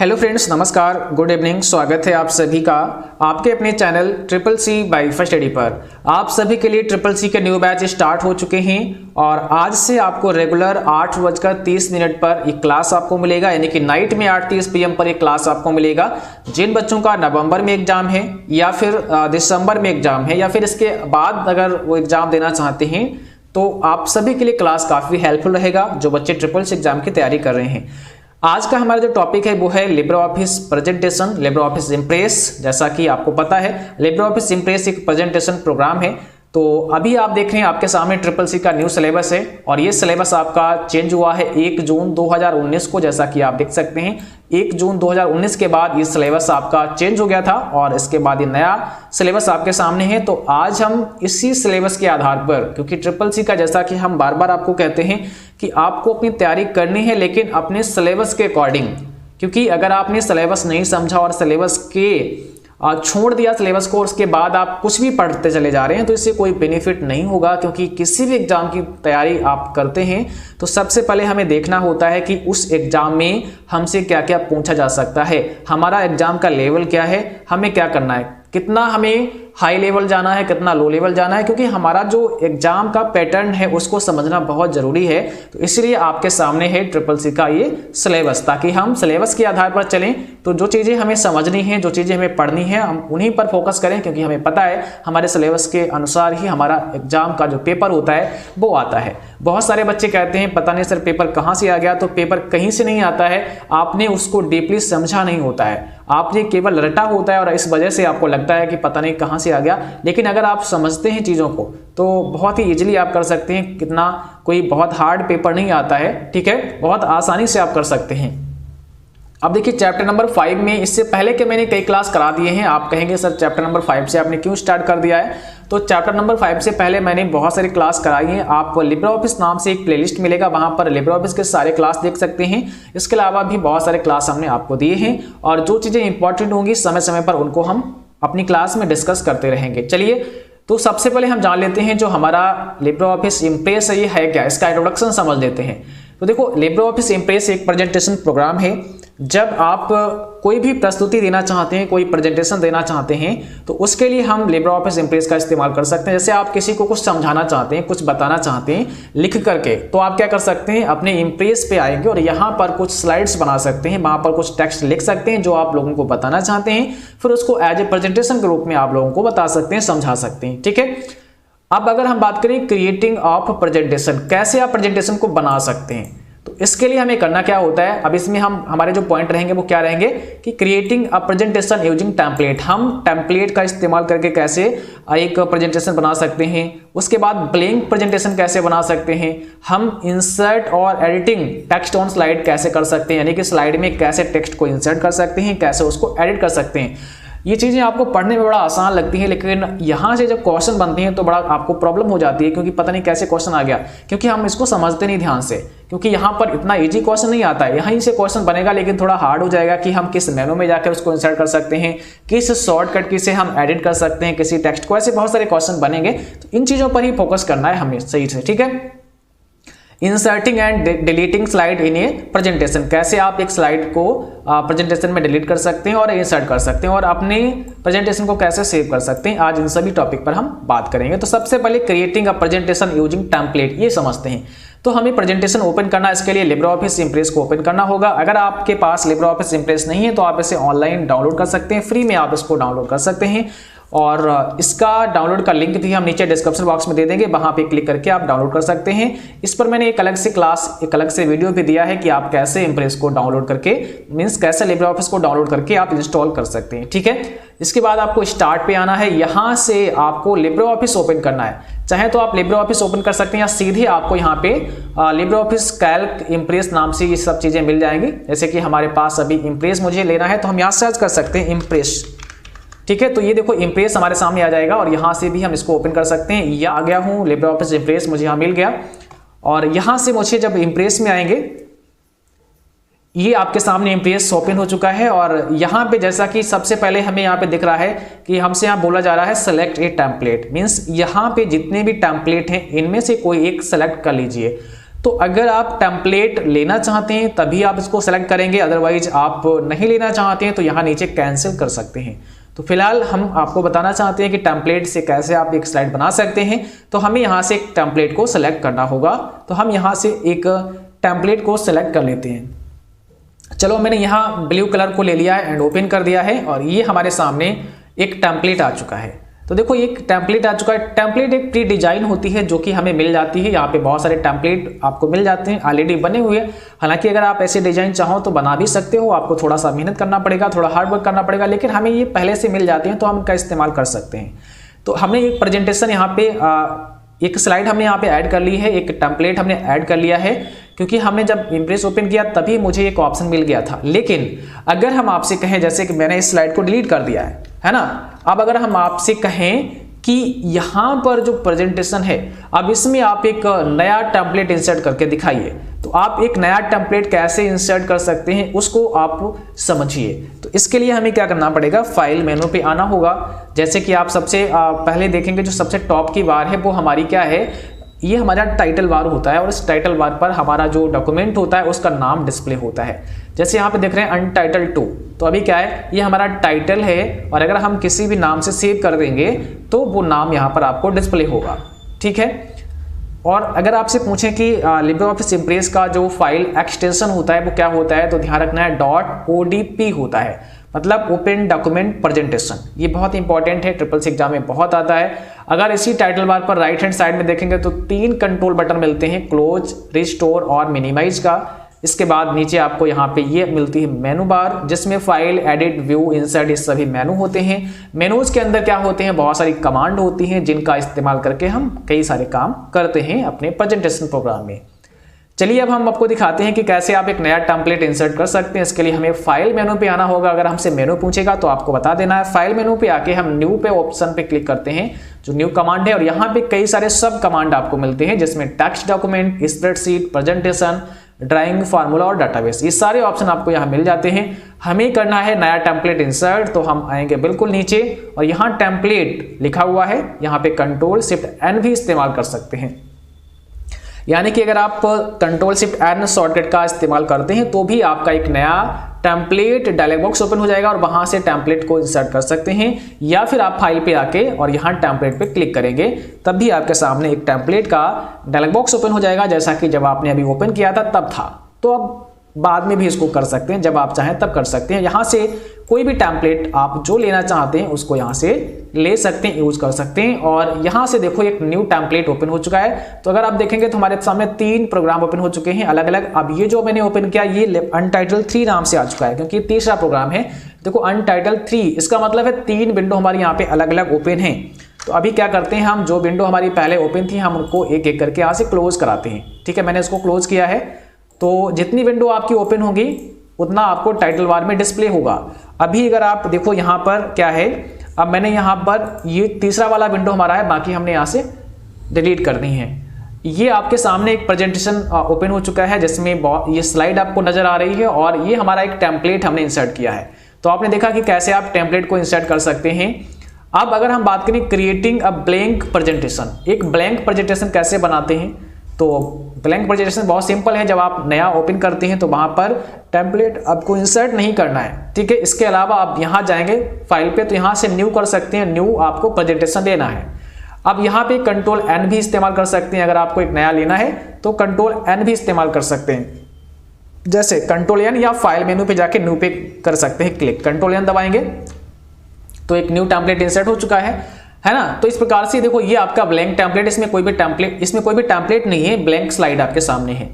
Hello friends, नमस्कार, good evening. स्वागत है आप सभी का आपके अपने channel triple C by first study पर। आप सभी के लिए ट्रिपल सी के न्यू बैच स्टार्ट हो चुके हैं और आज से आपको रेगुलर 8:30 पर एक क्लास आपको मिलेगा, यानी कि नाइट में 8:30 PM पर एक क्लास आपको मिलेगा। जिन बच्चों का नवंबर में एग्जाम है या फिर दिसंबर में एग्जाम है या फिर इसके बाद अगर वो एग्जाम देना चाहते हैं तो आप सभी के लिए क्लास काफ़ी हेल्पफुल रहेगा, जो बच्चे ट्रिपल सी एग्जाम की तैयारी कर रहे हैं। आज का हमारा जो टॉपिक है वो है Libre office presentation, Libre office impress. जैसा कि आपको पता है, लिब्रे ऑफिस इम्प्रेस एक प्रेजेंटेशन प्रोग्राम है। तो अभी आप देख रहे हैं आपके सामने ट्रिपल सी का न्यू सिलेबस है और ये सिलेबस आपका चेंज हुआ है 1 जून 2019 को। जैसा कि आप देख सकते हैं 1 जून 2019 के बाद ये सिलेबस आपका चेंज हो गया था और इसके बाद ये नया सिलेबस आपके सामने है। तो आज हम इसी सिलेबस के आधार पर, क्योंकि ट्रिपल सी का जैसा कि हम बार बार आपको कहते हैं कि आपको अपनी तैयारी करनी है लेकिन अपने सिलेबस के अकॉर्डिंग, क्योंकि अगर आपने सिलेबस नहीं समझा और सिलेबस के छोड़ दिया सिलेबस को और उसके बाद आप कुछ भी पढ़ते चले जा रहे हैं तो इससे कोई बेनिफिट नहीं होगा। क्योंकि किसी भी एग्जाम की तैयारी आप करते हैं तो सबसे पहले हमें देखना होता है कि उस एग्जाम में हमसे क्या क्या पूछा जा सकता है, हमारा एग्जाम का लेवल क्या है, हमें क्या करना है, कितना हमें हाई लेवल जाना है, कितना लो लेवल जाना है। क्योंकि हमारा जो एग्जाम का पैटर्न है उसको समझना बहुत जरूरी है। तो इसलिए आपके सामने है ट्रिपल सी का ये सिलेबस, ताकि हम सिलेबस के आधार पर चलें। तो जो चीज़ें हमें समझनी है, जो चीज़ें हमें पढ़नी है, हम उन्हीं पर फोकस करें, क्योंकि हमें पता है हमारे सिलेबस के अनुसार ही हमारा एग्जाम का जो पेपर होता है वो आता है। बहुत सारे बच्चे कहते हैं पता नहीं सर पेपर कहाँ से आ गया। तो पेपर कहीं से नहीं आता है, आपने उसको डीपली समझा नहीं होता है, आपने केवल रटा होता है और इस वजह से आपको लगता है कि पता नहीं कहाँ से आ गया। लेकिन अगर आप समझते हैं चीज़ों को तो बहुत ही इजीली आप कर सकते हैं। कितना कोई बहुत हार्ड पेपर नहीं आता है, ठीक है, बहुत आसानी से आप कर सकते हैं। अब देखिए चैप्टर नंबर 5 में, इससे पहले के मैंने कई क्लास करा दिए हैं। आप कहेंगे सर चैप्टर नंबर 5 से आपने क्यों स्टार्ट कर दिया है। तो चैप्टर नंबर 5 से पहले मैंने बहुत सारी क्लास कराई हैं। आप लिब्रे ऑफिस नाम से एक प्लेलिस्ट मिलेगा, वहां पर लिब्रे ऑफिस के सारे क्लास देख सकते हैं। इसके अलावा भी बहुत सारे क्लास हमने आपको दिए हैं और जो चीज़ें इंपॉर्टेंट होंगी समय समय पर उनको हम अपनी क्लास में डिस्कस करते रहेंगे। चलिए, तो सबसे पहले हम जान लेते हैं जो हमारा लिब्रे ऑफिस इम्प्रेस है ये है क्या, इसका इंट्रोडक्शन समझ लेते हैं। तो देखो, लिब्रे ऑफिस इम्प्रेस एक प्रेजेंटेशन प्रोग्राम है। जब आप कोई भी प्रस्तुति देना चाहते हैं, कोई प्रेजेंटेशन देना चाहते हैं, तो उसके लिए हम लिब्रे ऑफिस इम्प्रेस का इस्तेमाल कर सकते हैं। जैसे आप किसी को कुछ समझाना चाहते हैं, कुछ बताना चाहते हैं लिख करके, तो आप क्या कर सकते हैं, अपने इम्प्रेस पे आएंगे और यहाँ पर कुछ स्लाइड्स बना सकते हैं, वहाँ पर कुछ टेक्स्ट लिख सकते हैं जो आप लोगों को बताना चाहते हैं, फिर उसको एज ए प्रेजेंटेशन के रूप में आप लोगों को बता सकते हैं, समझा सकते हैं, ठीक है। अब अगर हम बात करें क्रिएटिंग ऑफ प्रेजेंटेशन, कैसे आप प्रेजेंटेशन को बना सकते हैं, तो इसके लिए हमें करना क्या होता है। अब इसमें हम हमारे जो पॉइंट रहेंगे वो क्या रहेंगे कि creating a presentation using template, हम टेम्पलेट का इस्तेमाल करके कैसे एक प्रेजेंटेशन बना सकते हैं। उसके बाद ब्लैंक प्रेजेंटेशन कैसे बना सकते हैं, हम इंसर्ट और एडिटिंग टेक्स्ट ऑन स्लाइड कैसे कर सकते हैं, यानी कि स्लाइड में कैसे टेक्स्ट को इंसर्ट कर सकते हैं, कैसे उसको एडिट कर सकते हैं। ये चीज़ें आपको पढ़ने में बड़ा आसान लगती है, लेकिन यहाँ से जब क्वेश्चन बनते हैं तो बड़ा आपको प्रॉब्लम हो जाती है, क्योंकि पता नहीं कैसे क्वेश्चन आ गया, क्योंकि हम इसको समझते नहीं ध्यान से। क्योंकि यहाँ पर इतना इजी क्वेश्चन नहीं आता है, यहीं से क्वेश्चन बनेगा लेकिन थोड़ा हार्ड हो जाएगा कि हम किस मेनू में जाकर उसको इंसर्ट कर सकते हैं, किस शॉर्टकट की से हम एडिट कर सकते हैं किसी टेक्स्ट को, ऐसे बहुत सारे क्वेश्चन बनेंगे। तो इन चीज़ों पर ही फोकस करना है हमें सही से, ठीक है। Inserting and deleting slide in A presentation, कैसे आप एक स्लाइड को प्रेजेंटेशन में डिलीट कर सकते हैं और इंसर्ट कर सकते हैं और अपने प्रेजेंटेशन को कैसे सेव कर सकते हैं, आज इन सभी टॉपिक पर हम बात करेंगे। तो सबसे पहले creating a presentation using template, ये समझते हैं। तो हमें प्रेजेंटेशन ओपन करना, इसके लिए लिब्रे ऑफिस इम्प्रेस को ओपन करना होगा। अगर आपके पास लिब्रे ऑफिस इम्प्रेस नहीं है तो आप इसे ऑनलाइन डाउनलोड कर सकते हैं, फ्री में आप इसको डाउनलोड कर सकते हैं और इसका डाउनलोड का लिंक भी हम नीचे डिस्क्रिप्शन बॉक्स में दे देंगे, वहां पे क्लिक करके आप डाउनलोड कर सकते हैं। इस पर मैंने एक अलग से क्लास, एक अलग से वीडियो भी दिया है कि आप कैसे इम्प्रेस को डाउनलोड करके, मीन्स कैसे लिब्रे ऑफिस को डाउनलोड करके आप इंस्टॉल कर सकते हैं, ठीक है। इसके बाद आपको स्टार्ट पे आना है, यहाँ से आपको लिब्रे ऑफिस ओपन करना है। चाहे तो आप लिब्रे ऑफिस ओपन कर सकते हैं या सीधे आपको यहाँ पे लिब्रे ऑफिस कैल्क इम्प्रेस नाम से ये सब चीजें मिल जाएंगी। जैसे कि हमारे पास अभी इम्प्रेस मुझे लेना है तो हम यहाँ सर्च कर सकते हैं इम्प्रेस, ठीक है। तो ये देखो इम्प्रेस हमारे सामने आ जाएगा और यहाँ से भी हम इसको ओपन कर सकते हैं। ये आ गया हूँ, लिब्रे ऑफिस इम्प्रेस मुझे यहाँ मिल गया और यहाँ से मुझे जब इम्प्रेस में आएंगे, ये आपके सामने इम्प्रेस ओपन हो चुका है और यहाँ पे जैसा कि सबसे पहले हमें यहाँ पे दिख रहा है कि हमसे यहाँ बोला जा रहा है सेलेक्ट ए टेम्पलेट, मीन्स यहाँ पे जितने भी टेम्पलेट हैं इनमें से कोई एक सेलेक्ट कर लीजिए। तो अगर आप टेम्पलेट लेना चाहते हैं तभी आप इसको सेलेक्ट करेंगे, अदरवाइज आप नहीं लेना चाहते हैं तो यहाँ नीचे कैंसिल कर सकते हैं। तो फिलहाल हम आपको बताना चाहते हैं कि टेम्पलेट से कैसे आप एक स्लाइड बना सकते हैं। तो हमें यहाँ से एक टेम्पलेट को सेलेक्ट करना होगा, तो हम यहाँ से एक टेम्पलेट को सेलेक्ट कर लेते हैं। चलो मैंने यहाँ ब्लू कलर को ले लिया है एंड ओपन कर दिया है और ये हमारे सामने एक टेम्पलेट आ चुका है। तो देखो एक टेम्पलेट आ चुका है। टेम्पलेट एक प्री डिजाइन होती है जो कि हमें मिल जाती है। यहाँ पे बहुत सारे टेम्पलेट आपको मिल जाते हैं ऑलरेडी बने हुए। हालांकि अगर आप ऐसे डिजाइन चाहो तो बना भी सकते हो, आपको थोड़ा सा मेहनत करना पड़ेगा, थोड़ा हार्ड वर्क करना पड़ेगा, लेकिन हमें ये पहले से मिल जाते हैं तो हम इनका इस्तेमाल कर सकते हैं। तो हमने एक प्रेजेंटेशन यहाँ पे एक स्लाइड हमने यहाँ पे ऐड कर ली है, एक टेम्पलेट हमने ऐड कर लिया है, क्योंकि हमने जब इम्प्रेस ओपन किया तभी मुझे एक ऑप्शन मिल गया था। लेकिन अगर हम आपसे कहें, जैसे कि मैंने इस स्लाइड को डिलीट कर दिया है ना, अब अगर हम आपसे कहें कि यहाँ पर जो प्रेजेंटेशन है अब इसमें आप एक नया टेम्पलेट इंसर्ट करके दिखाइए, तो आप एक नया टेम्पलेट कैसे इंसर्ट कर सकते हैं उसको आप समझिए। तो इसके लिए हमें क्या करना पड़ेगा, फाइल मेनू पे आना होगा। जैसे कि आप सबसे पहले देखेंगे जो सबसे टॉप की बार है वो हमारी क्या है, ये हमारा टाइटल बार होता है और इस टाइटल बार पर हमारा जो डॉक्यूमेंट होता है उसका नाम डिस्प्ले होता है। जैसे यहाँ पे देख रहे हैं अनटाइटल्ड 2, तो अभी क्या है, ये हमारा टाइटल है और अगर हम किसी भी नाम से सेव कर देंगे तो वो नाम यहाँ पर आपको डिस्प्ले होगा। ठीक है। और अगर आपसे पूछें कि लिब्रियोफिस इम्प्रेस का जो फाइल एक्सटेंशन होता है वो क्या होता है, तो ध्यान रखना है .odp होता है, मतलब ओपन डॉक्यूमेंट प्रेजेंटेशन। ये बहुत इंपॉर्टेंट है, ट्रिपल सी एग्जाम में बहुत आता है। अगर इसी टाइटल बार पर राइट हैंड साइड में देखेंगे तो 3 कंट्रोल बटन मिलते हैं, क्लोज, रिस्टोर और मिनिमाइज का। इसके बाद नीचे आपको यहाँ पे ये मिलती है मेनू बार, जिसमें फाइल, एडिट, व्यू, इंसर्ट ये सभी मेनू होते हैं। मेनूज के अंदर क्या होते हैं, बहुत सारी कमांड होती हैं जिनका इस्तेमाल करके हम कई सारे काम करते हैं अपने प्रेजेंटेशन प्रोग्राम में। चलिए अब हम आपको दिखाते हैं कि कैसे आप एक नया टेम्पलेट इंसर्ट कर सकते हैं। इसके लिए हमें फाइल मेनू पे आना होगा। अगर हमसे मेनू पूछेगा तो आपको बता देना है। फाइल मेनू पे आके हम न्यू पे ऑप्शन पे क्लिक करते हैं, जो न्यू कमांड है, और यहाँ पे कई सारे सब कमांड आपको मिलते हैं जिसमें text document, spreadsheet, presentation, drawing, formula और डाटाबेस, ये सारे ऑप्शन आपको यहाँ मिल जाते हैं। हमें करना है नया टेम्पलेट इंसर्ट, तो हम आएंगे बिल्कुल नीचे और यहाँ टेम्पलेट लिखा हुआ है, यहाँ पे Ctrl+Shift+N भी इस्तेमाल कर सकते हैं। यानी कि अगर आप Ctrl+Shift+N शॉर्टकट का इस्तेमाल करते हैं तो भी आपका एक नया टेम्पलेट डायलॉग बॉक्स ओपन हो जाएगा और वहां से टेम्पलेट को इंसर्ट कर सकते हैं। या फिर आप फाइल पे आके और यहाँ टेम्पलेट पे क्लिक करेंगे तब भी आपके सामने एक टेम्पलेट का डायलॉग बॉक्स ओपन हो जाएगा, जैसा कि जब आपने अभी ओपन किया था तब था। तो अब बाद में भी इसको कर सकते हैं, जब आप चाहें तब कर सकते हैं। यहाँ से कोई भी टेम्पलेट आप जो लेना चाहते हैं उसको यहाँ से ले सकते हैं, यूज कर सकते हैं। और यहाँ से देखो एक न्यू टेम्पलेट ओपन हो चुका है। तो अगर आप देखेंगे तो हमारे सामने 3 प्रोग्राम ओपन हो चुके हैं अलग अलग। अब ये जो मैंने ओपन किया ये अनटाइटल्ड 3 नाम से आ चुका है, क्योंकि तीसरा प्रोग्राम है। देखो अनटाइटल्ड 3, इसका मतलब है 3 विंडो हमारी यहाँ पे अलग अलग ओपन है। तो अभी क्या करते हैं, हम जो विंडो हमारी पहले ओपन थी हम उनको एक एक करके यहाँ से क्लोज कराते हैं। ठीक है, मैंने इसको क्लोज किया है। तो जितनी विंडो आपकी ओपन होगी उतना आपको टाइटल बार में डिस्प्ले होगा। अभी अगर आप देखो यहाँ पर क्या है, अब मैंने यहाँ पर ये तीसरा वाला विंडो हमारा है, बाकी हमने यहाँ से डिलीट करनी है। ये आपके सामने एक प्रेजेंटेशन ओपन हो चुका है जिसमें ये स्लाइड आपको नजर आ रही है और ये हमारा एक टेम्पलेट हमने इंसर्ट किया है। तो आपने देखा कि कैसे आप टेम्पलेट को इंसर्ट कर सकते हैं। अब अगर हम बात करें क्रिएटिंग अ ब्लैंक प्रेजेंटेशन, एक ब्लैंक प्रेजेंटेशन कैसे बनाते हैं, तो ब्लैंक प्रेजेंटेशन बहुत सिंपल है। जब आप नया ओपन करते हैं तो वहां पर टेम्पलेट आपको इंसर्ट नहीं करना है। ठीक है, इसके अलावा आप यहां जाएंगे फाइल पे तो यहां से न्यू कर सकते हैं, न्यू आपको प्रेजेंटेशन देना है। अब यहां पे Ctrl+N भी इस्तेमाल कर सकते हैं। अगर आपको एक नया लेना है तो Ctrl+N भी इस्तेमाल कर सकते हैं, जैसे Ctrl+N, या फाइल मेनू पे जाके न्यू पे कर सकते हैं क्लिक। Ctrl+N दबाएंगे तो एक न्यू टेम्पलेट इंसर्ट हो चुका है ना। तो इस प्रकार से देखो ये आपका ब्लैंक टेम्पलेट, इसमें कोई भी टेम्पलेट नहीं है, ब्लैंक स्लाइड आपके सामने है।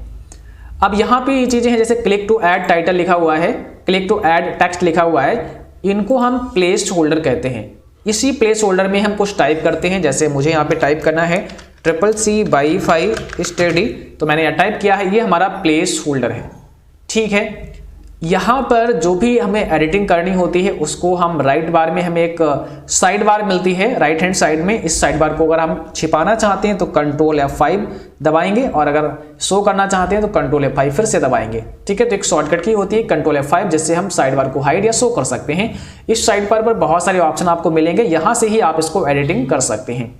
अब यहाँ पे ये चीजें हैं, जैसे क्लिक टू ऐड टाइटल लिखा हुआ है, क्लिक टू ऐड टेक्स्ट लिखा हुआ है, इनको हम प्लेस होल्डर कहते हैं। इसी प्लेस होल्डर में हम कुछ टाइप करते हैं, जैसे मुझे यहाँ पे टाइप करना है CCC/5 स्टडी, तो मैंने यहाँ टाइप किया है, ये हमारा प्लेस होल्डर है। ठीक है, यहाँ पर जो भी हमें एडिटिंग करनी होती है उसको हम राइट बार में हमें एक साइड बार मिलती है राइट हैंड साइड में। इस साइड बार को अगर हम छिपाना चाहते हैं तो Ctrl+F5 दबाएंगे और अगर शो करना चाहते हैं तो Ctrl+F5 फिर से दबाएंगे। ठीक है, तो एक शॉर्टकट की होती है Ctrl+F5, जिससे हम साइड बार को हाइड या शो कर सकते हैं। इस साइड बार पर बहुत सारे ऑप्शन आपको मिलेंगे, यहाँ से ही आप इसको एडिटिंग कर सकते हैं।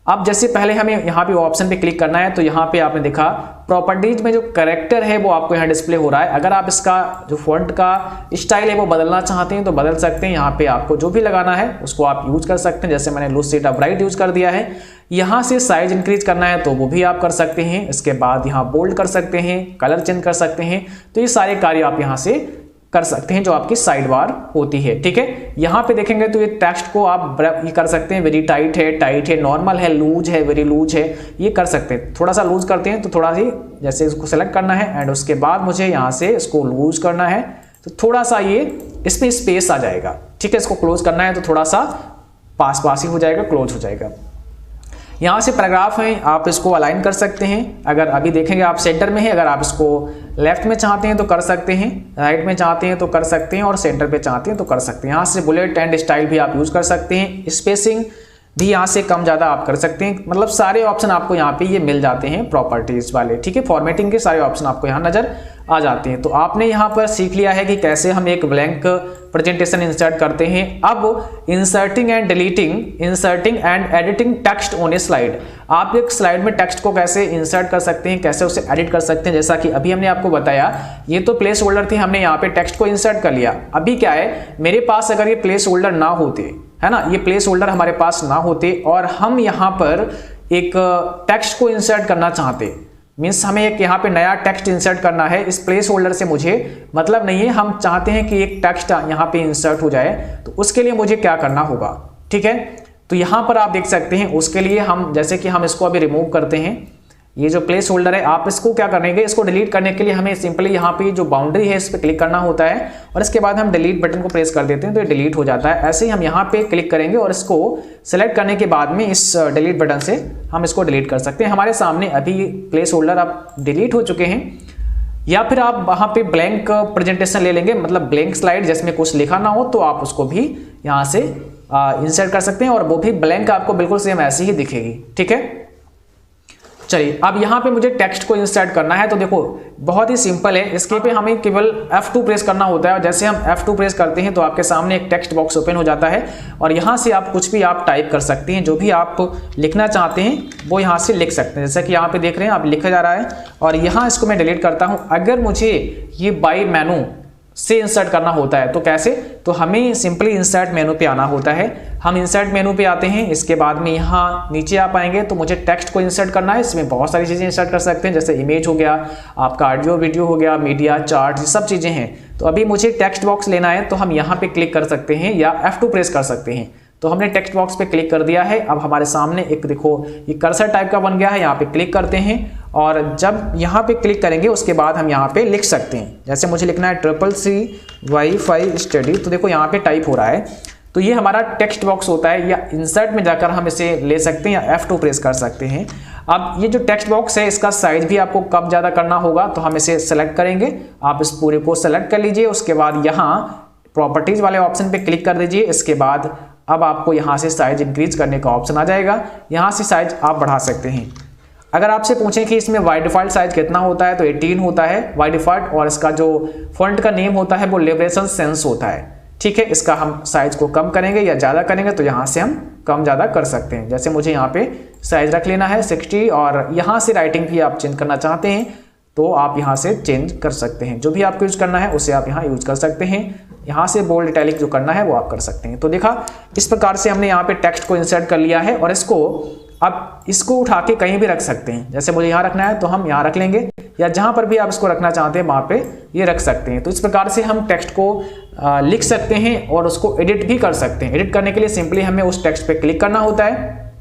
अब जैसे पहले हमें यहाँ पे ऑप्शन पे क्लिक करना है, तो यहाँ पे आपने देखा प्रॉपर्टीज में जो कैरेक्टर है वो आपको यहाँ डिस्प्ले हो रहा है। अगर आप इसका जो फॉन्ट का स्टाइल है वो बदलना चाहते हैं तो बदल सकते हैं। यहाँ पे आपको जो भी लगाना है उसको आप यूज कर सकते हैं। जैसे मैंने लूसिडा ब्राइट यूज कर दिया है। यहाँ से साइज इंक्रीज करना है तो वो भी आप कर सकते हैं। इसके बाद यहाँ बोल्ड कर सकते हैं, कलर चेंज कर सकते हैं। तो ये सारे कार्य आप यहाँ से कर सकते हैं जो आपकी साइड बार होती है। ठीक है, यहाँ पे देखेंगे तो ये टेक्स्ट को आप ये कर सकते हैं, वेरी टाइट है, नॉर्मल है, लूज है, वेरी लूज है, ये कर सकते हैं। थोड़ा सा लूज करते हैं तो थोड़ा सी जैसे इसको सेलेक्ट करना है एंड उसके बाद मुझे यहाँ से इसको लूज करना है तो थोड़ा सा ये इसमें स्पेस आ जाएगा। ठीक है, इसको क्लोज करना है तो थोड़ा सा पास ही हो जाएगा, क्लोज हो जाएगा। यहाँ से पैराग्राफ है, आप इसको अलाइन कर सकते हैं। अगर अभी देखेंगे आप सेंटर में है, अगर आप इसको लेफ्ट में चाहते हैं तो कर सकते हैं, राइट में चाहते हैं तो कर सकते हैं और सेंटर पे चाहते हैं तो कर सकते हैं। यहाँ से बुलेट एंड स्टाइल भी आप यूज कर सकते हैं, स्पेसिंग भी यहाँ से कम ज़्यादा आप कर सकते हैं। मतलब सारे ऑप्शन आपको यहाँ पे ये मिल जाते हैं प्रॉपर्टीज वाले। ठीक है, फॉर्मेटिंग के सारे ऑप्शन आपको यहाँ नजर आ जाते हैं। तो आपने यहाँ पर सीख लिया है कि कैसे हम एक ब्लैंक प्रेजेंटेशन इंसर्ट करते हैं। अब inserting and editing text on A slide. आप एक स्लाइड में टेक्स्ट को कैसे इंसर्ट कर सकते हैं, कैसे उसे एडिट कर सकते हैं। जैसा कि अभी हमने आपको बताया, ये तो प्लेस होल्डर थे, हमने यहाँ पे टेक्स्ट को इंसर्ट कर लिया। अभी क्या है, मेरे पास अगर ये प्लेस होल्डर ना होते, है ना, ये प्लेस होल्डर हमारे पास ना होते और हम यहाँ पर एक टेक्स्ट को इंसर्ट करना चाहते, मीन्स हमें एक यहाँ पे नया टेक्स्ट इंसर्ट करना है, इस प्लेस होल्डर से मुझे मतलब नहीं है, हम चाहते हैं कि एक टेक्स्ट यहाँ पे इंसर्ट हो जाए, तो उसके लिए मुझे क्या करना होगा। ठीक है, तो यहाँ पर आप देख सकते हैं, उसके लिए हम जैसे कि हम इसको अभी रिमूव करते हैं, ये जो प्लेस होल्डर है, आप इसको क्या करेंगे, इसको डिलीट करने के लिए हमें सिंपली यहाँ पे जो बाउंड्री है इस पर क्लिक करना होता है और इसके बाद हम डिलीट बटन को प्रेस कर देते हैं तो ये डिलीट हो जाता है। ऐसे ही हम यहाँ पे क्लिक करेंगे और इसको सेलेक्ट करने के बाद में इस डिलीट बटन से हम इसको डिलीट कर सकते हैं। हमारे सामने अभी प्लेस होल्डर अब डिलीट हो चुके हैं। या फिर आप वहाँ पे ब्लैंक प्रेजेंटेशन ले लेंगे, मतलब ब्लैंक स्लाइड जिसमें कुछ लिखा ना हो, तो आप उसको भी यहाँ से इंसर्ट कर सकते हैं और वो भी ब्लैंक आपको बिल्कुल सेम ऐसी ही दिखेगी। ठीक है, चलिए अब यहाँ पे मुझे टेक्स्ट को इंसर्ट करना है। तो देखो बहुत ही सिंपल है, इसके पे हमें केवल F2 प्रेस करना होता है और जैसे हम F2 प्रेस करते हैं तो आपके सामने एक टेक्स्ट बॉक्स ओपन हो जाता है और यहाँ से आप कुछ भी आप टाइप कर सकते हैं, जो भी आप लिखना चाहते हैं वो यहाँ से लिख सकते हैं। जैसा कि यहाँ पे देख रहे हैं आप लिखा जा रहा है और यहाँ इसको मैं डिलीट करता हूँ। अगर मुझे ये बाय मेनू से इंसर्ट करना होता है तो कैसे, तो हमें सिंपली इंसर्ट मेनू पे आना होता है। हम इंसर्ट मेनू पे आते हैं, इसके बाद में यहाँ नीचे आप आएंगे तो मुझे टेक्स्ट को इंसर्ट करना है। इसमें बहुत सारी चीज़ें इंसर्ट कर सकते हैं, जैसे इमेज हो गया, आपका ऑडियो वीडियो हो गया, मीडिया चार्ट, ये सब चीज़ें हैं। तो अभी मुझे टेक्स्ट बॉक्स लेना है तो हम यहाँ पे क्लिक कर सकते हैं या F2 प्रेस कर सकते हैं। तो हमने टेक्स्ट बॉक्स पे क्लिक कर दिया है। अब हमारे सामने एक देखो ये कर्सर टाइप का बन गया है, यहाँ पे क्लिक करते हैं और जब यहाँ पे क्लिक करेंगे उसके बाद हम यहाँ पे लिख सकते हैं। जैसे मुझे लिखना है CCC वाईफाई स्टडी, तो देखो यहाँ पे टाइप हो रहा है। तो ये हमारा टेक्स्ट बॉक्स होता है, या इंसर्ट में जाकर हम इसे ले सकते हैं या F2 प्रेस कर सकते हैं। अब ये जो टेक्स्ट बॉक्स है इसका साइज भी आपको कम ज़्यादा करना होगा, तो हम इसे सेलेक्ट करेंगे। आप इस पूरे को सेलेक्ट कर लीजिए, उसके बाद यहाँ प्रॉपर्टीज वाले ऑप्शन पे क्लिक कर दीजिए। इसके बाद अब आपको यहाँ से साइज इंक्रीज करने का ऑप्शन आ जाएगा, यहाँ से साइज आप बढ़ा सकते हैं। अगर आपसे पूछें कि इसमें बाय डिफॉल्ट साइज कितना होता है तो 18 होता है बाय डिफॉल्ट, और इसका जो फॉन्ट का नेम होता है वो लिबरेशन सेंस होता है। ठीक है, इसका हम साइज को कम करेंगे या ज़्यादा करेंगे तो यहाँ से हम कम ज़्यादा कर सकते हैं। जैसे मुझे यहाँ पे साइज रख लेना है 60 और यहाँ से राइटिंग भी आप चेंज करना चाहते हैं तो आप यहाँ से चेंज कर सकते हैं। जो भी आपको यूज करना है उसे आप यहाँ यूज कर सकते हैं। यहाँ से बोल्ड इटैलिक जो करना है वो आप कर सकते हैं। तो देखा, इस प्रकार से हमने यहाँ पे टेक्स्ट को इंसर्ट कर लिया है और इसको उठा के कहीं भी रख सकते हैं। जैसे मुझे यहाँ रखना है तो हम यहाँ रख लेंगे, या जहाँ पर भी आप इसको रखना चाहते हैं वहाँ पे ये रख सकते हैं। तो इस प्रकार से हम टेक्स्ट को लिख सकते हैं और उसको एडिट भी कर सकते हैं। एडिट करने के लिए सिंपली हमें उस टेक्स्ट पे क्लिक करना होता है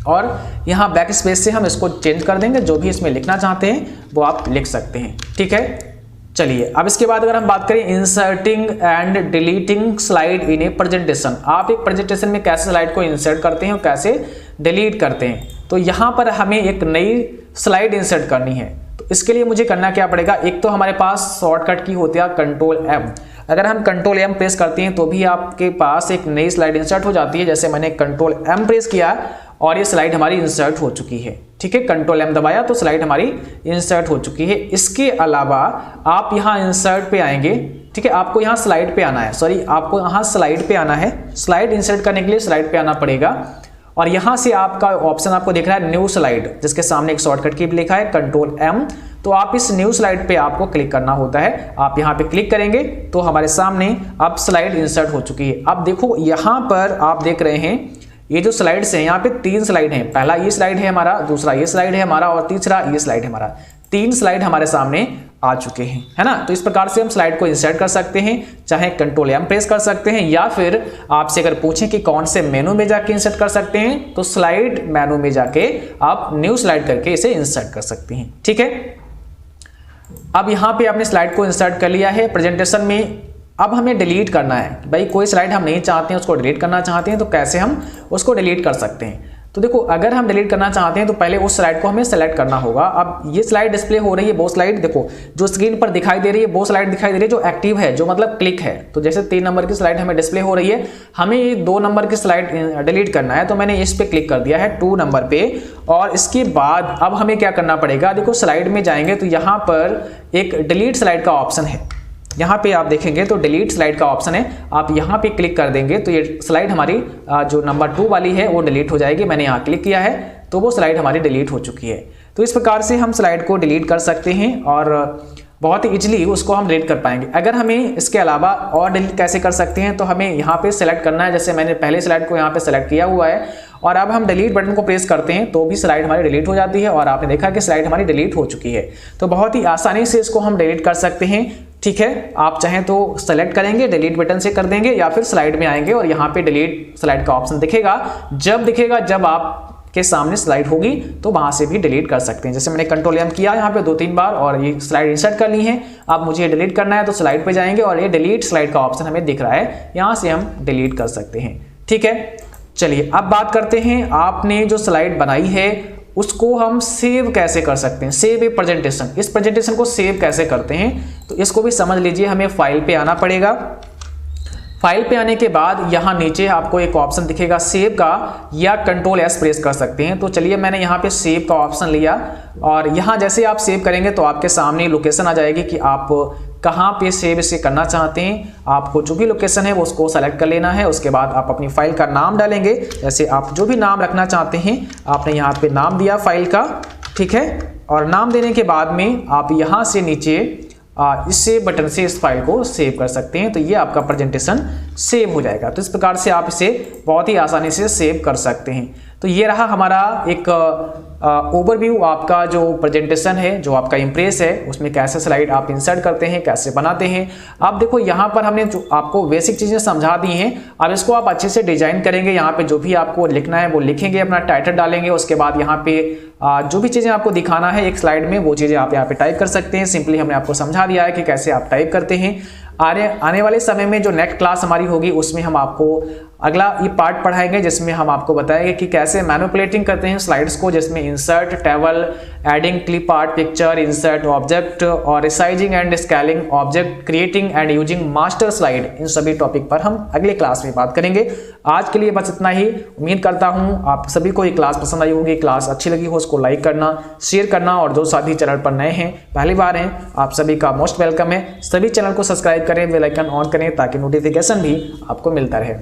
और यहाँ बैक स्पेस से हम इसको चेंज कर देंगे। जो भी इसमें लिखना चाहते हैं वो आप लिख सकते हैं। ठीक है, चलिए अब इसके बाद अगर हम बात करें inserting and deleting slide in A presentation. आप एक प्रेजेंटेशन में कैसे स्लाइड को इंसर्ट करते हैं और कैसे डिलीट करते हैं। तो यहाँ पर हमें एक नई स्लाइड इंसर्ट करनी है, तो इसके लिए मुझे करना क्या पड़ेगा। एक तो हमारे पास शॉर्टकट की होती है Ctrl+M। अगर हम Ctrl+M प्रेस करते हैं तो भी आपके पास एक नई स्लाइड इंसर्ट हो जाती है। जैसे मैंने Ctrl+M प्रेस किया और ये स्लाइड हमारी इंसर्ट हो चुकी है। ठीक है, Ctrl+M दबाया तो स्लाइड हमारी इंसर्ट हो चुकी है। इसके अलावा आप यहाँ इंसर्ट पे आएंगे। ठीक है, आपको यहाँ स्लाइड पे आना है, आपको यहाँ स्लाइड पे आना है। स्लाइड इंसर्ट करने के लिए स्लाइड पे आना पड़ेगा और यहाँ से आपका ऑप्शन आपको दिख रहा है न्यू स्लाइड, जिसके सामने एक शॉर्टकट की लिखा है कंट्रोल M। तो आप इस न्यू स्लाइड पे आपको क्लिक करना होता है। आप यहाँ पे क्लिक करेंगे तो हमारे सामने अब स्लाइड इंसर्ट हो चुकी है। अब देखो यहाँ पर आप देख रहे हैं ये जो स्लाइड्स हैं, यहाँ पे 3 स्लाइड हैं। पहला ये स्लाइड है हमारा, दूसरा ये स्लाइड है हमारा और तीसरा ये स्लाइड है हमारा। 3 स्लाइड हमारे सामने आ चुके हैं, है ना। तो इस प्रकार से हम स्लाइड को इंसर्ट कर सकते हैं, चाहे कंट्रोल M प्रेस कर सकते हैं, या फिर आपसे अगर पूछें कि कौन से मेनू में जाके इंसर्ट कर सकते हैं तो स्लाइड मेनू में जाके आप न्यू स्लाइड करके इसे इंसर्ट कर सकते हैं। ठीक है, अब यहाँ पे आपने स्लाइड को इंसर्ट कर लिया है प्रेजेंटेशन में। अब हमें डिलीट करना है, भाई कोई स्लाइड हम नहीं चाहते हैं, उसको डिलीट करना चाहते हैं तो कैसे हम उसको डिलीट कर सकते हैं। तो देखो, अगर हम डिलीट करना चाहते हैं तो पहले उस स्लाइड को हमें सेलेक्ट करना होगा। अब ये स्लाइड डिस्प्ले हो रही है, वो स्लाइड देखो जो स्क्रीन पर दिखाई दे रही है, वो स्लाइड दिखाई दे रही है जो एक्टिव है, जो मतलब क्लिक है। तो जैसे 3 नंबर की स्लाइड हमें डिस्प्ले हो रही है, हमें ये 2 नंबर की स्लाइड डिलीट करना है, तो मैंने इस पे क्लिक कर दिया है 2 नंबर पे। और इसके बाद अब हमें क्या करना पड़ेगा, देखो स्लाइड में जाएंगे तो यहाँ पर एक डिलीट स्लाइड का ऑप्शन है। यहाँ पे आप देखेंगे तो डिलीट स्लाइड का ऑप्शन है, आप यहाँ पे क्लिक कर देंगे तो ये स्लाइड हमारी जो नंबर 2 वाली है वो डिलीट हो जाएगी। मैंने यहाँ क्लिक किया है तो वो स्लाइड हमारी डिलीट हो चुकी है। तो इस प्रकार से हम स्लाइड को डिलीट कर सकते हैं और बहुत ही इजीली उसको हम डिलीट कर पाएंगे। अगर हमें इसके अलावा और डिलीट कैसे कर सकते हैं, तो हमें यहाँ पे सेलेक्ट करना है। जैसे मैंने पहले स्लाइड को यहाँ पे सेलेक्ट किया हुआ है और अब हम डिलीट बटन को प्रेस करते हैं तो भी स्लाइड हमारी डिलीट हो जाती है और आपने देखा कि स्लाइड हमारी डिलीट हो चुकी है। तो बहुत ही आसानी से इसको हम डिलीट कर सकते हैं। ठीक है, आप चाहें तो सेलेक्ट करेंगे, डिलीट बटन से कर देंगे, या फिर स्लाइड में आएंगे और यहाँ पे डिलीट स्लाइड का ऑप्शन दिखेगा। जब आप के सामने स्लाइड होगी तो वहां से भी डिलीट कर सकते हैं। जैसे मैंने कंट्रोल M किया यहाँ पे 2-3 बार और ये स्लाइड इंसर्ट कर ली है। अब मुझे डिलीट करना है तो स्लाइड पे जाएंगे और ये डिलीट स्लाइड का ऑप्शन हमें दिख रहा है, यहाँ से हम डिलीट कर सकते हैं। ठीक है, चलिए अब बात करते हैं आपने जो स्लाइड बनाई है उसको हम सेव कैसे कर सकते हैं। सेव ए प्रेजेंटेशन, इस प्रेजेंटेशन को सेव कैसे करते हैं तो इसको भी समझ लीजिए। हमें फाइल पे आना पड़ेगा। फाइल पे आने के बाद यहाँ नीचे आपको एक ऑप्शन दिखेगा सेव का, या कंट्रोल S प्रेस कर सकते हैं। तो चलिए मैंने यहाँ पे सेव का ऑप्शन लिया और यहाँ जैसे आप सेव करेंगे तो आपके सामने लोकेशन आ जाएगी कि आप कहाँ पे सेव इसे करना चाहते हैं। आपको जो भी लोकेशन है वो उसको सेलेक्ट कर लेना है। उसके बाद आप अपनी फाइल का नाम डालेंगे, जैसे आप जो भी नाम रखना चाहते हैं आपने यहाँ पे नाम दिया फाइल का। ठीक है, और नाम देने के बाद में आप यहाँ से नीचे इस सेव बटन से इस फाइल को सेव कर सकते हैं। तो ये आपका प्रेजेंटेशन सेव हो जाएगा। तो इस प्रकार से आप इसे बहुत ही आसानी से सेव कर सकते हैं। तो ये रहा हमारा एक ओवरव्यू आपका जो प्रेजेंटेशन है, जो आपका इम्प्रेस है, उसमें कैसे स्लाइड आप इंसर्ट करते हैं, कैसे बनाते हैं। अब देखो यहाँ पर हमने जो आपको बेसिक चीज़ें समझा दी हैं, अब इसको आप अच्छे से डिजाइन करेंगे। यहाँ पे जो भी आपको लिखना है वो लिखेंगे, अपना टाइटल डालेंगे। उसके बाद यहाँ पे जो भी चीज़ें आपको दिखाना है एक स्लाइड में वो चीज़ें आप यहाँ पे टाइप कर सकते हैं। सिंपली हमने आपको समझा दिया है कि कैसे आप टाइप करते हैं। आने वाले समय में जो नेक्स्ट क्लास हमारी होगी उसमें हम आपको अगला ये पार्ट पढ़ाएंगे, जिसमें हम आपको बताएंगे कि कैसे मैनिपुलेटिंग करते हैं स्लाइड्स को, जिसमें insert, table, adding clip art, picture, insert object और resizing and scaling object, creating and using master slide. इन सभी टॉपिक पर हम अगले क्लास में बात करेंगे। आज के लिए बस इतना ही। उम्मीद करता हूँ आप सभी को ये क्लास पसंद आई होगी। क्लास अच्छी लगी हो उसको लाइक करना, शेयर करना, और जो साथी चैनल पर नए हैं, पहली बार हैं, आप सभी का मोस्ट वेलकम है। सभी चैनल को सब्सक्राइब करें, बेल आइकन ऑन करें ताकि नोटिफिकेशन भी आपको मिलता रहे।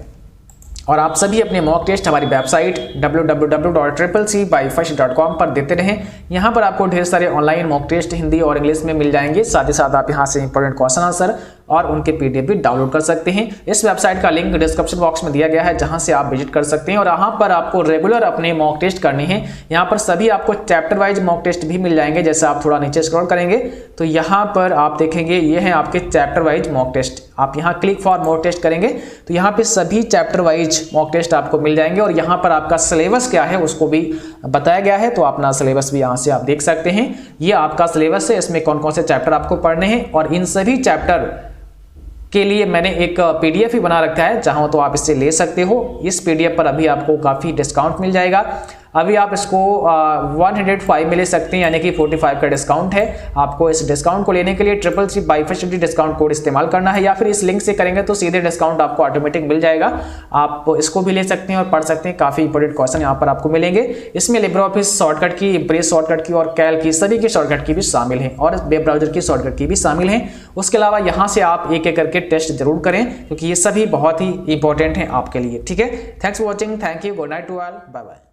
और आप सभी अपने मॉक टेस्ट हमारी वेबसाइट www.cc/first.com पर देते रहें। यहाँ पर आपको ढेर सारे ऑनलाइन मॉक टेस्ट हिंदी और इंग्लिश में मिल जाएंगे। साथ ही साथ आप यहाँ से इंपॉर्टेंट क्वेश्चन आंसर और उनके PDF भी डाउनलोड कर सकते हैं। इस वेबसाइट का लिंक डिस्क्रिप्शन बॉक्स में दिया गया है, जहां से आप विजिट कर सकते हैं। और यहाँ पर आपको रेगुलर अपने मॉक टेस्ट करने हैं। यहाँ पर सभी आपको चैप्टर वाइज मॉक टेस्ट भी मिल जाएंगे। जैसे आप थोड़ा नीचे स्क्रॉल करेंगे तो यहाँ पर आप देखेंगे ये हैं आपके चैप्टर वाइज मॉक टेस्ट। आप यहाँ क्लिक फॉर मॉक टेस्ट करेंगे तो यहाँ पे सभी चैप्टर वाइज मॉक टेस्ट आपको मिल जाएंगे। और यहाँ पर आपका सिलेबस क्या है उसको भी बताया गया है, तो अपना सिलेबस भी यहाँ से आप देख सकते हैं। ये आपका सिलेबस है, इसमें कौन कौन से चैप्टर आपको पढ़ने हैं। और इन सभी चैप्टर के लिए मैंने एक PDF ही बना रखा है, चाहो तो आप इससे ले सकते हो। इस PDF पर अभी आपको काफ़ी डिस्काउंट मिल जाएगा। अभी आप इसको 105 में ले सकते हैं, यानी कि 45 का डिस्काउंट है। आपको इस डिस्काउंट को लेने के लिए CCC by First Study discount code इस्तेमाल करना है, या फिर इस लिंक से करेंगे तो सीधे डिस्काउंट आपको ऑटोमेटिक मिल जाएगा। आप इसको भी ले सकते हैं और पढ़ सकते हैं, काफी इंपॉर्टेंट क्वेश्चन यहाँ पर आपको मिलेंगे। इसमें लिब्रियोफिस शॉर्टकट की, इम्प्रेस शॉर्टकट की और कैल्क की, सभी की शॉर्टकट की भी शामिल है और वेब ब्राउजर की शॉर्टकट की भी शामिल है। उसके अलावा यहाँ से आप एक एक करके टेस्ट जरूर करें, क्योंकि ये सभी बहुत ही इंपॉर्टेंट हैं आपके लिए। ठीक है, thanks for watching, thank you, good night to all, bye bye.